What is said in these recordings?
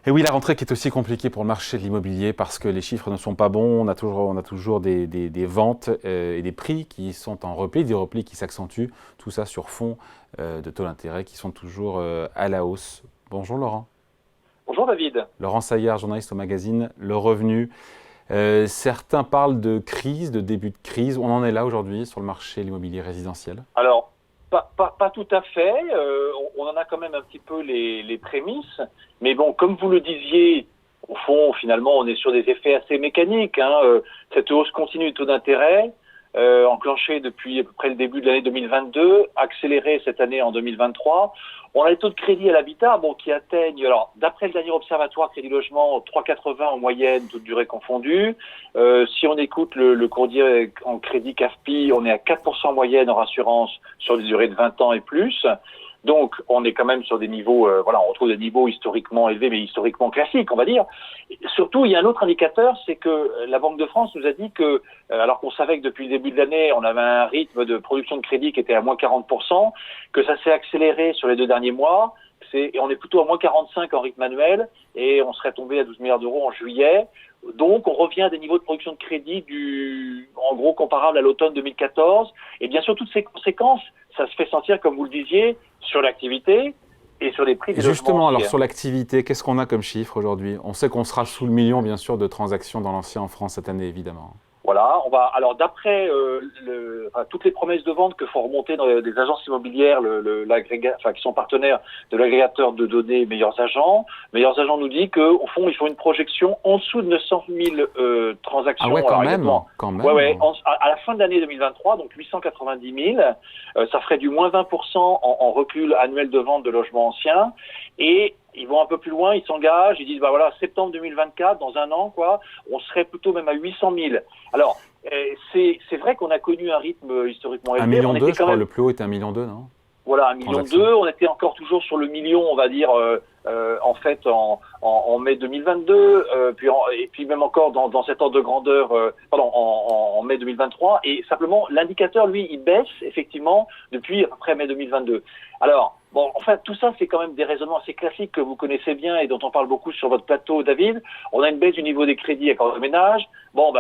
Et oui, la rentrée qui est aussi compliquée pour le marché de l'immobilier parce que les chiffres ne sont pas bons. On a toujours des ventes et des prix qui sont en repli, des replis qui s'accentuent. Tout ça sur fond de taux d'intérêt qui sont toujours à la hausse. Bonjour Laurent. Bonjour David. Laurent Saillard, journaliste au magazine Le Revenu. Certains parlent de crise, de début de crise. On en est là aujourd'hui sur le marché de l'immobilier résidentiel. Alors, pas tout à fait. On en a quand même un petit peu les prémices. Mais bon, comme vous le disiez, au fond, finalement, on est sur des effets assez mécaniques. Cette hausse continue du taux d'intérêt, enclenchée depuis à peu près le début de l'année 2022, accélérée cette année en 2023. On a les taux de crédit à l'habitat qui atteignent, alors d'après le dernier observatoire Crédit Logement, 3,80 en moyenne, toute durée confondue. Si on écoute le courtier en crédit CAFPI, on est à 4% en moyenne en assurance sur des durées de 20 ans et plus. Donc, on est quand même sur des niveaux, on retrouve des niveaux historiquement élevés, mais historiquement classiques, on va dire. Et surtout, il y a un autre indicateur, c'est que la Banque de France nous a dit que, alors qu'on savait que depuis le début de l'année, on avait un rythme de production de crédit qui était à moins 40%, que ça s'est accéléré sur les 2 derniers mois, et on est plutôt à moins 45 en rythme annuel, et on serait tombé à 12 milliards d'euros en juillet. Donc, on revient à des niveaux de production de crédit en gros, comparables à l'automne 2014. Et bien sûr, toutes ces conséquences, ça se fait sentir, comme vous le disiez, sur l'activité et sur les prix des logements Justement, alors anciens. sur l'activité, qu'est-ce qu'on a comme chiffre aujourd'hui? On sait qu'on sera sous le million, bien sûr, de transactions dans l'ancien en France cette année, évidemment. Voilà, alors d'après toutes les promesses de vente que font remonter dans des agences immobilières, qui sont partenaires de l'agrégateur de données Meilleurs Agents nous dit qu'au fond, ils font une projection en dessous de 900 000 Ah transactions. ouais, quand Alors même, exactement, quand ouais, même. à la fin de l'année 2023, donc 890 000, ça ferait du moins 20% en recul annuel de vente de logements anciens. Et ils vont un peu plus loin, ils s'engagent, ils disent septembre 2024, dans un an on serait plutôt même à 800 000. Alors c'est vrai qu'on a connu un rythme historiquement 1,2 élevé. On million, était je quand crois, même le plus haut était 1,2 million, non? 1,2 Transactions. million. On était encore toujours sur le million, on va dire, en fait, en mai 2022, et puis même encore dans cet ordre de grandeur, en mai 2023. Et simplement, l'indicateur, lui, il baisse effectivement depuis à peu près mai 2022. Alors, tout ça, c'est quand même des raisonnements assez classiques que vous connaissez bien et dont on parle beaucoup sur votre plateau, David. On a une baisse du niveau des crédits accordés aux ménages.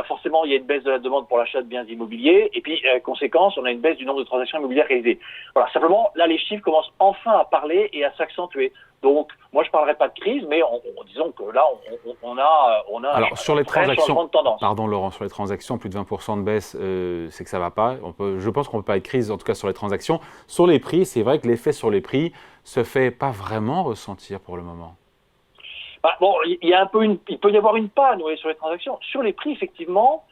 Forcément, il y a une baisse de la demande pour l'achat de biens immobiliers. Et puis, conséquence, on a une baisse du nombre de transactions immobilières réalisées. Voilà, simplement, là, les chiffres commencent enfin à parler et à s'accentuer. Donc, moi, je ne parlerai pas de crise, mais disons que là, on a Alors, sur les un vrai changement transactions, de tendance. pardon Laurent, sur les transactions, plus de 20% de baisse, c'est que ça ne va pas. Je pense qu'on ne peut pas être crise, en tout cas sur les transactions. Sur les prix, c'est vrai que l'effet sur les prix se fait pas vraiment ressentir pour le moment. Il peut y avoir une panne sur les transactions. Sur les prix, effectivement,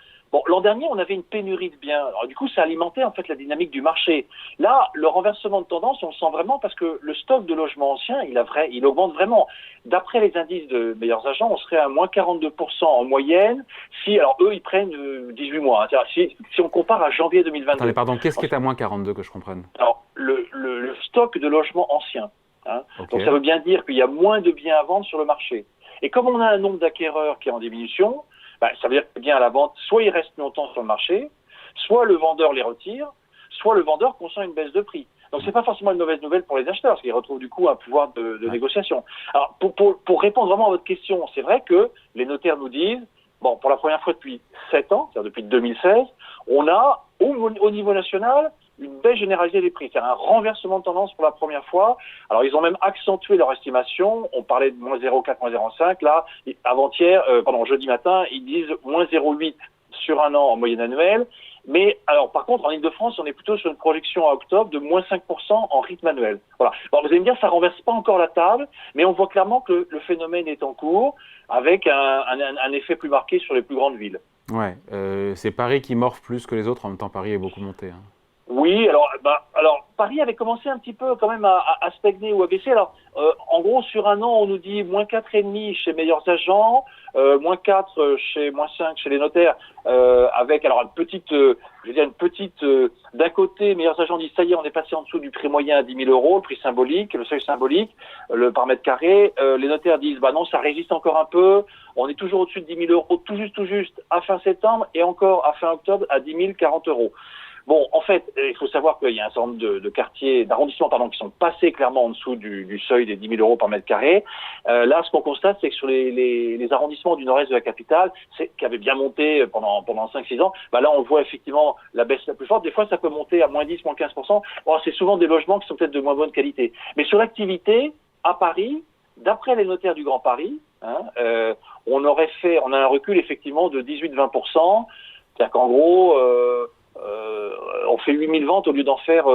l'an dernier, on avait une pénurie de biens. Alors, du coup, ça alimentait en fait la dynamique du marché. Là, le renversement de tendance, on le sent vraiment parce que le stock de logements anciens, il augmente vraiment. D'après les indices de Meilleurs Agents, on serait à moins 42% en moyenne. Alors eux, ils prennent 18 mois. Si on compare à janvier Attendez, 2022. pardon, qu'est-ce qui est à moins 42 que je comprenne? Alors, le stock de logements anciens. Ok. Donc ça veut bien dire qu'il y a moins de biens à vendre sur le marché. Et comme on a un nombre d'acquéreurs qui est en diminution, ça veut dire que les biens à la vente, soit ils restent longtemps sur le marché, soit le vendeur les retire, soit le vendeur consent une baisse de prix. Donc c'est pas forcément une mauvaise nouvelle pour les acheteurs, parce qu'ils retrouvent du coup un pouvoir de négociation. Alors pour répondre vraiment à votre question, c'est vrai que les notaires nous disent, pour la première fois depuis 7 ans, c'est-à-dire depuis 2016, on a au niveau national une baisse généralisée des prix, c'est-à-dire un renversement de tendance pour la première fois. Alors ils ont même accentué leur estimation, on parlait de moins 0,4, moins 0,5, là, jeudi matin, ils disent moins 0,8 sur un an en moyenne annuelle. Mais alors par contre en Ile-de-France, on est plutôt sur une projection à octobre de moins 5% en rythme annuel. Voilà. Vous allez me dire, ça renverse pas encore la table, mais on voit clairement que le phénomène est en cours, avec un effet plus marqué sur les plus grandes villes. Ouais, c'est Paris qui morfle plus que les autres. En même temps, Paris est beaucoup monté. Oui, alors Paris avait commencé un petit peu quand même à stagner ou à baisser. Alors en gros sur un an on nous dit moins 4,5 chez Meilleurs Agents, moins 4 chez moins 5 chez les notaires, avec alors une petite d'un côté Meilleurs Agents disent ça y est on est passé en dessous du prix moyen à 10 000 euros, le prix symbolique, le seuil symbolique, le par mètre carré. Les notaires disent non ça résiste encore un peu, on est toujours au-dessus de 10 000 euros tout juste à fin septembre et encore à fin octobre à 10 040 euros. Bon, en fait, il faut savoir qu'il y a un certain nombre de quartiers, d'arrondissements, pardon, qui sont passés clairement en dessous du seuil des 10 000 euros par mètre carré. Là, ce qu'on constate, c'est que sur les arrondissements du nord-est de la capitale, qui avaient bien monté pendant 5-6 ans, bah là, on voit effectivement la baisse la plus forte. Des fois, ça peut monter à moins 10, moins 15%. Bon, c'est souvent des logements qui sont peut-être de moins bonne qualité. Mais sur l'activité, à Paris, d'après les notaires du Grand Paris, on a un recul effectivement de 18-20%. C'est-à-dire qu'en gros, on fait 8 000 ventes au lieu d'en faire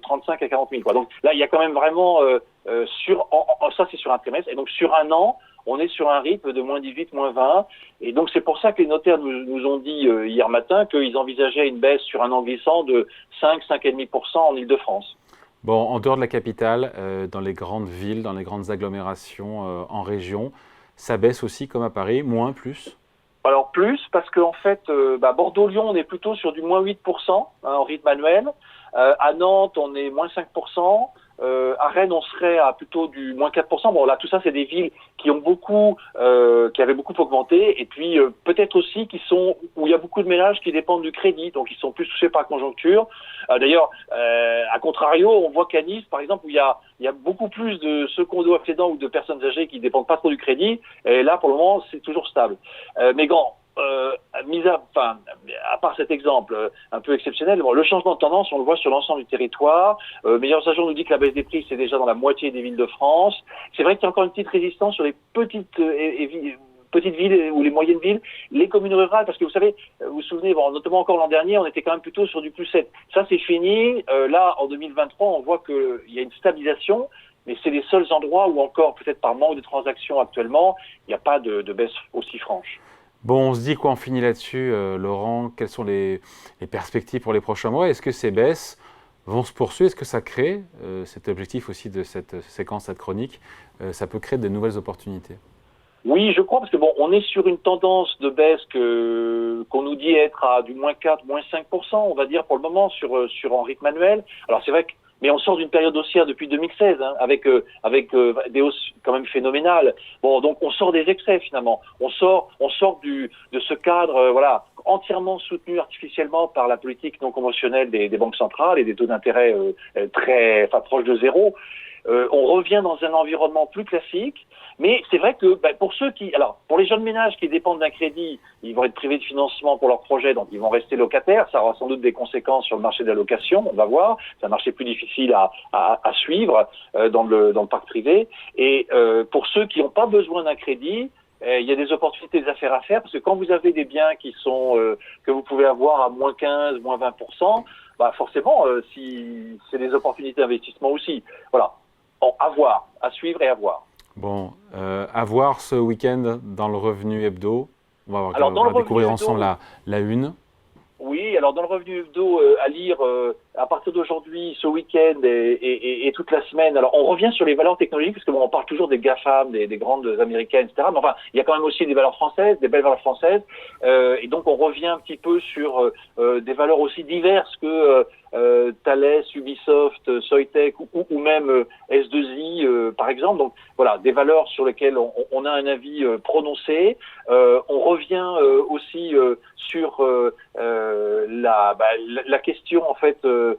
35 à 40 000. Quoi. Donc là, il y a quand même vraiment, ça c'est sur un trimestre, et donc sur un an, on est sur un rythme de moins 18, moins 20. Et donc c'est pour ça que les notaires nous ont dit hier matin qu'ils envisageaient une baisse sur un an glissant de 5-5,5% en Île-de-France. Bon, en dehors de la capitale, dans les grandes villes, dans les grandes agglomérations en région, ça baisse aussi comme à Paris, moins, plus? Alors plus, parce qu'en fait, Bordeaux-Lyon, on est plutôt sur du moins 8% en rythme annuel. À Nantes, on est moins 5%. À Rennes, on serait à plutôt du moins 4%. Bon, là, tout ça, c'est des villes qui ont qui avaient beaucoup augmenté. Et puis, peut-être aussi où il y a beaucoup de ménages qui dépendent du crédit. Donc, ils sont plus touchés par la conjoncture. D'ailleurs, à contrario, on voit qu'à Nice, par exemple, où il y a beaucoup plus de secondo-accédants ou de personnes âgées qui dépendent pas trop du crédit. Et là, pour le moment, c'est toujours stable. Mais à part cet exemple un peu exceptionnel, le changement de tendance, on le voit sur l'ensemble du territoire. Meilleurs Agents nous dit que la baisse des prix, c'est déjà dans la moitié des villes de France. C'est vrai qu'il y a encore une petite résistance sur les petites villes ou les moyennes villes, les communes rurales, parce que vous savez, vous vous souvenez, notamment encore l'an dernier, on était quand même plutôt sur du plus 7. Ça, c'est fini. Là, en 2023, on voit qu'il y a une stabilisation. Mais c'est les seuls endroits où encore, peut-être par manque de transactions actuellement, il n'y a pas de baisse aussi franche. Bon, on se dit quoi, on finit là-dessus, Laurent. Quelles sont les perspectives pour les prochains mois? Est-ce que ces baisses vont se poursuivre? Est-ce que ça crée, cet objectif aussi de cette séquence, cette chronique, ça peut créer de nouvelles opportunités? Oui, je crois, parce que on est sur une tendance de baisse qu'on nous dit être à du moins 4, moins 5%, on va dire pour le moment sur en rythme annuel. Alors c'est vrai que mais on sort d'une période haussière depuis 2016, avec des hausses quand même phénoménales. Bon, donc on sort des excès finalement. On sort de ce cadre, entièrement soutenu artificiellement par la politique non conventionnelle des banques centrales et des taux d'intérêt proches de zéro. On revient dans un environnement plus classique, mais c'est vrai que pour les jeunes ménages qui dépendent d'un crédit, ils vont être privés de financement pour leur projet, donc ils vont rester locataires. Ça aura sans doute des conséquences sur le marché de la location, on va voir. C'est un marché plus difficile à suivre dans le parc privé. Et pour ceux qui n'ont pas besoin d'un crédit, il y a des opportunités d'affaires à faire, parce que quand vous avez des biens que vous pouvez avoir à moins 15, moins 20%, forcément, si c'est des opportunités d'investissement aussi. Voilà. À suivre et à voir. Bon, à voir ce week-end dans le Revenu Hebdo. On va découvrir ensemble la une. Oui, alors dans le Revenu Hebdo, à lire à partir d'aujourd'hui, ce week-end et toute la semaine. Alors on revient sur les valeurs technologiques, parce que on parle toujours des GAFAM, des grandes américaines, etc. Mais enfin, il y a quand même aussi des valeurs françaises, des belles valeurs françaises. Et donc on revient un petit peu sur des valeurs aussi diverses que Thales, Ubisoft, Soitec ou même S2I par exemple. Donc voilà, des valeurs sur lesquelles on a un avis prononcé. On revient aussi sur la question en fait de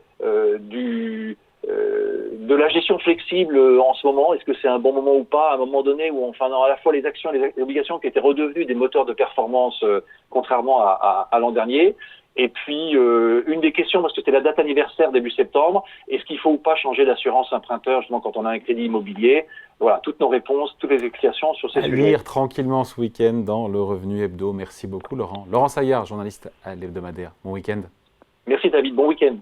la gestion flexible en ce moment. Est-ce que c'est un bon moment ou pas, à un moment donné où on a à la fois les actions et les obligations qui étaient redevenues des moteurs de performance contrairement à l'an dernier. Et puis, une des questions, parce que c'était la date anniversaire début septembre, est-ce qu'il faut ou pas changer d'assurance emprunteur, justement, quand on a un crédit immobilier? Voilà, toutes nos réponses, toutes les explications sur ces sujets. Lire tranquillement ce week-end dans le Revenu Hebdo. Merci beaucoup, Laurent. Laurent Saillard, journaliste à l'Hebdomadaire. Bon week-end. Merci, David. Bon week-end.